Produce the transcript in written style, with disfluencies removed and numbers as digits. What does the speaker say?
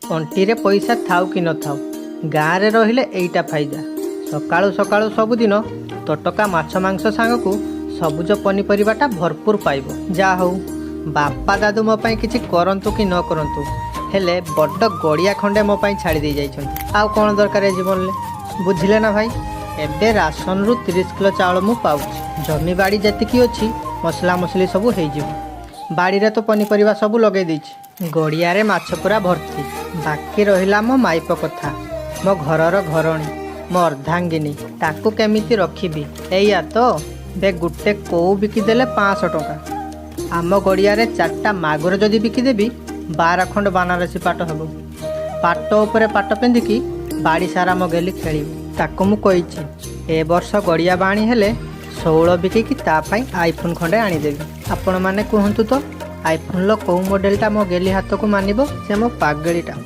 Aunty पैसा थाउ कि न थाउ गाँव में रहिले एइटा फायदा। सकाळु सकाळु सबुदिन तटका माछ मांस सांगकु सबुज पनीपरिबाटा भरपूर पाइब। जा हौ बापा दादू मो पाई किछि करंतु कि न करंतु हेले बड्ड गड़िया खंडे मो पाई छाड़ी दे जाइछन्ति। आउ कोन दरकार जीवन ले बुझिले ना भाई। एबे राशन रु 30 किलो चावल मु पाउछि। जमी बाड़ी जतिकी अछि मसला मसली सब हो जिवो। बाड़ी रे तो पनीपरिबा सब लगे देछि। गड़िया रे माछ पूरा भर्ती। बाकी रहिला मो माइप कथा। मो घरर घरणी मो अर्धांगिनी ताकू केमिति रखिबी एया तो। बे गुटे को बिकिदेले 500 टंका। आम गड़िया रे 4टा मागुर जदि बिकिदेबी 12 खंड बनारसी पाट हबो। पाट उपरे पाट पिंधिकी बाड़ी सारा मो गेली खेलिबी। ताकू मु कहिछि ए वर्ष गड़िया बाणी हेले 16 बिकिकी ता पाई आईफोन खंडे आनीदेवी। आपण माने कहंतु तो आईफोन लो को मॉडलटा मो गेली हाथ को मानिबो से मो पागेलीटा।